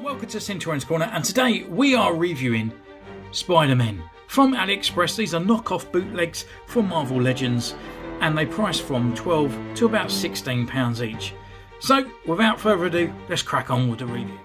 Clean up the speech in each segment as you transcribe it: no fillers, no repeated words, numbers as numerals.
Welcome to Centurions Corner, and today we are reviewing Spiderman from Aliexpress. These are knockoff bootlegs from Marvel Legends, and they price from £12 to about £16 each. So without further ado, let's crack on with the review.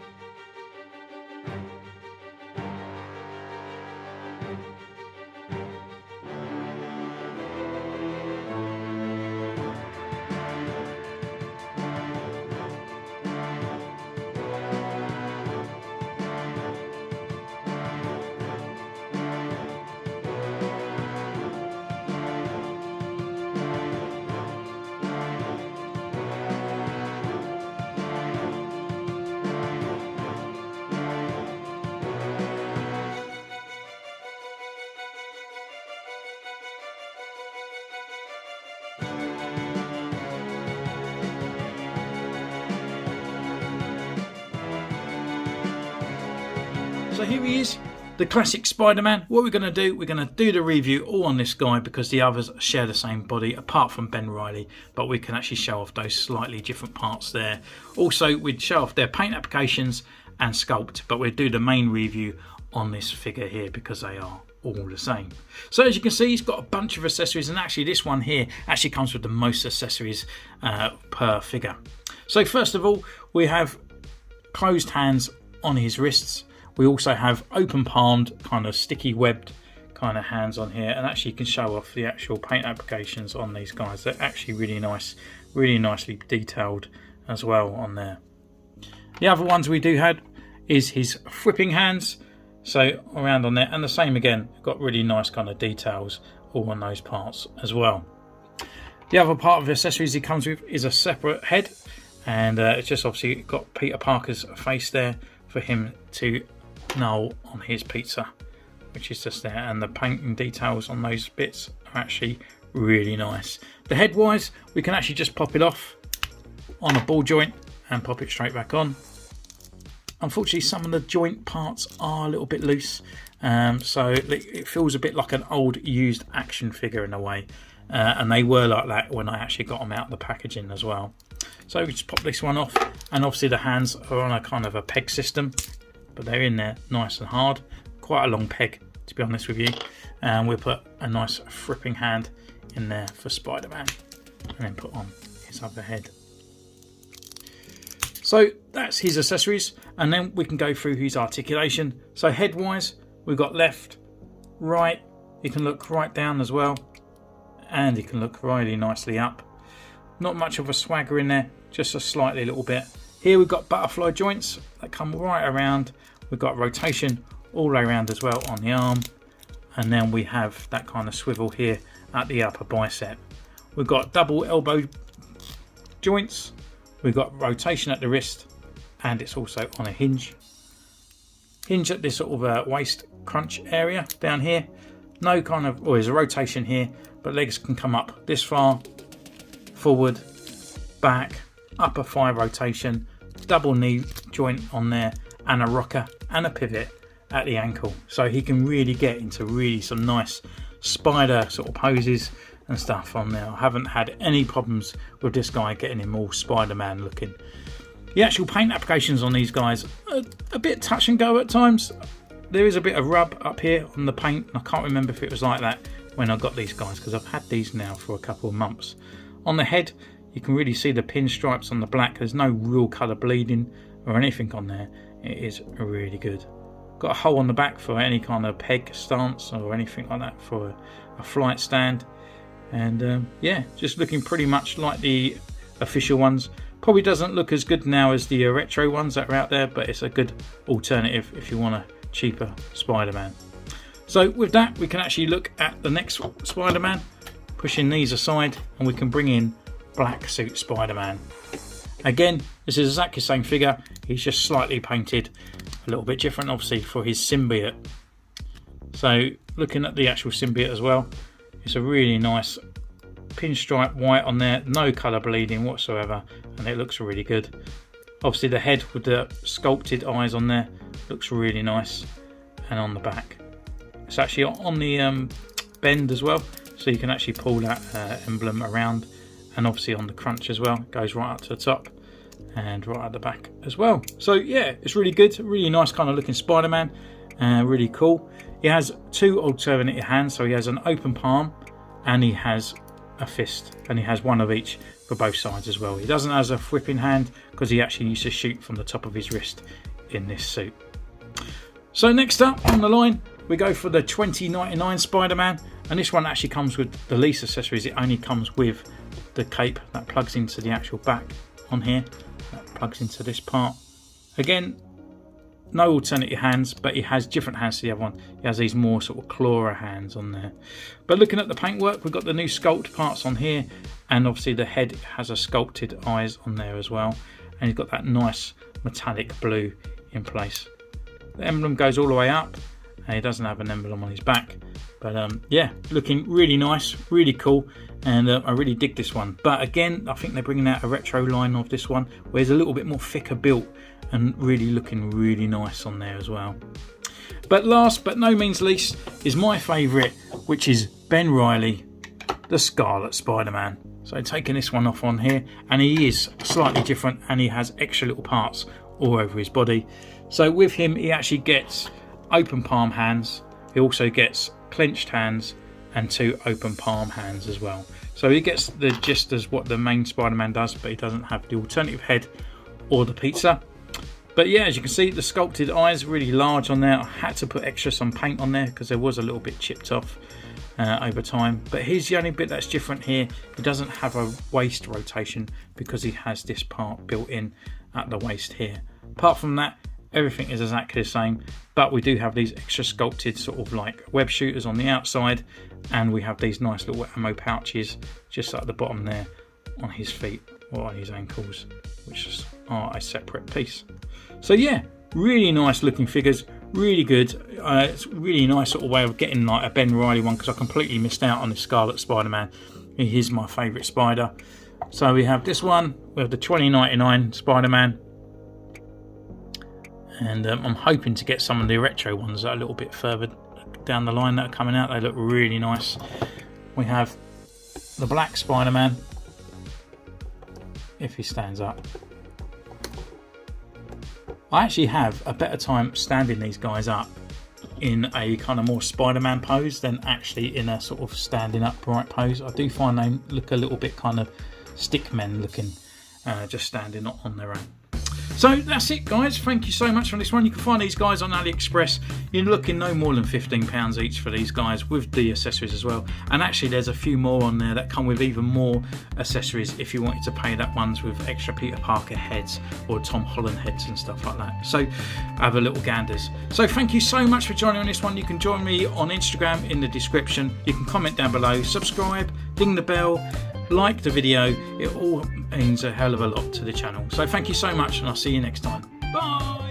So here he is, the classic Spider-Man. What we're going to do, we're going to do the review all on this guy because the others share the same body apart from Ben Reilly, but we can actually show off those slightly different parts there. Also, we'd show off their paint applications and sculpt, but we'd do the main review on this figure here because they are all the same. So as you can see, he's got a bunch of accessories, and actually this one here actually comes with the most accessories per figure. So first of all, we have closed hands on his wrists. We also have open palmed, kind of sticky webbed kind of hands on here, and actually you can show off the actual paint applications on these guys. They're actually really nice, really nicely detailed as well on there. The other ones we do have is his whipping hands, so around on there, and the same again, got really nice kind of details all on those parts as well. The other part of the accessories he comes with is a separate head, and it's just obviously got Peter Parker's face there for him to gnaw on his pizza, which is just there, and the painting details on those bits are actually really nice. The head wise, we can actually just pop it off on a ball joint and pop it straight back on. Unfortunately, some of the joint parts are a little bit loose, so it feels a bit like an old used action figure in a way, and they were like that when I actually got them out of the packaging as well. So we just pop this one off, and obviously the hands are on a kind of a peg system, but they're in there nice and hard. Quite a long peg, to be honest with you. And we'll put a nice fripping hand in there for Spider-Man, and then put on his other head. So that's his accessories, and then we can go through his articulation. So head wise, we've got left, right, you can look right down as well, and you can look really nicely up. Not much of a swagger in there, just a slightly little bit. Here we've got butterfly joints that come right around. We've got rotation all the way around as well on the arm, and then we have that kind of swivel here at the upper bicep. We've got double elbow joints. We've got rotation at the wrist, and it's also on a hinge. Hinge at this sort of waist crunch area down here. No kind of, well, there's a rotation here, but legs can come up this far, forward, back, upper thigh rotation, double knee joint on there, and a rocker and a pivot at the ankle. So he can really get into really some nice spider sort of poses and stuff on there. I haven't had any problems with this guy getting him all Spider-Man looking. The actual paint applications on these guys are a bit touch and go at times. There is a bit of rub up here on the paint. I can't remember if it was like that when I got these guys, because I've had these now for a couple of months. On the head, you can really see the pinstripes on the black. There's no real colour bleeding or anything on there. It is really good. Got a hole on the back for any kind of peg stance or anything like that for a flight stand. And yeah, just looking pretty much like the official ones. Probably doesn't look as good now as the retro ones that are out there, but it's a good alternative if you want a cheaper Spider-Man. So with that, we can actually look at the next Spider-Man, pushing these aside, and we can bring in Black Suit Spider-Man. Again, this is exactly the same figure. He's just slightly painted a little bit different, obviously, for his symbiote. So looking at the actual symbiote as well, it's a really nice pinstripe white on there, no colour bleeding whatsoever, and it looks really good. Obviously the head with the sculpted eyes on there looks really nice, and on the back it's actually on the bend as well, so you can actually pull that emblem around, and obviously on the crunch as well, it goes right up to the top, and right at the back as well. So yeah, it's really good, really nice kind of looking Spider-Man, really cool. He has 2 alternate hands, so he has an open palm and he has a fist, and he has 1 of each for both sides as well. He doesn't have a whipping hand because he actually used to shoot from the top of his wrist in this suit. So next up on the line, we go for the 2099 Spider-Man, and this one actually comes with the least accessories. It only comes with the cape that plugs into the actual back on here, that plugs into this part. Again, no alternative hands, but he has different hands to the other one. He has these more sort of clawer hands on there. But looking at the paintwork, we've got the new sculpt parts on here, and obviously the head has a sculpted eyes on there as well, and he's got that nice metallic blue in place. The emblem goes all the way up, and he doesn't have an emblem on his back. But yeah, looking really nice, really cool, and I really dig this one. But again, I think they're bringing out a retro line of this one, where it's a little bit more thicker built and really looking really nice on there as well. But last but no means least is my favourite, which is Ben Reilly, the Scarlet Spider-Man. So taking this one off on here, and he is slightly different, and he has extra little parts all over his body. So with him, he actually gets open palm hands. He also gets clenched hands and 2 open palm hands as well. So he gets the gist as what the main Spider-Man does, but he doesn't have the alternative head or the pizza. But yeah, as you can see, the sculpted eyes are really large on there. I had to put some paint on there because there was a little bit chipped off over time. But here's the only bit that's different here. He doesn't have a waist rotation because he has this part built in at the waist here. Apart from that, everything is exactly the same, but we do have these extra sculpted sort of like web shooters on the outside, and we have these nice little ammo pouches just at the bottom there on his feet or on his ankles, which are a separate piece. So yeah, really nice looking figures, really good. It's a really nice sort of way of getting like a Ben Reilly one, because I completely missed out on the Scarlet Spider-Man. He is my favourite Spider. So we have this one, we have the 2099 Spider-Man, and I'm hoping to get some of the retro ones that are a little bit further down the line that are coming out. They look really nice. We have the black Spider-Man, if he stands up. I actually have a better time standing these guys up in a kind of more Spider-Man pose than actually in a sort of standing upright pose. I do find they look a little bit kind of stickmen looking, just standing on their own. So that's it, guys. Thank you so much for this one. You can find these guys on Aliexpress. You're looking no more than £15 each for these guys with the accessories as well. And actually there's a few more on there that come with even more accessories if you wanted to pay that ones with extra Peter Parker heads or Tom Holland heads and stuff like that. So have a little ganders. So thank you so much for joining on this one. You can join me on Instagram in the description. You can comment down below, subscribe, ding the bell, like the video. It all means a hell of a lot to the channel. So thank you so much, and I'll see you next time. Bye.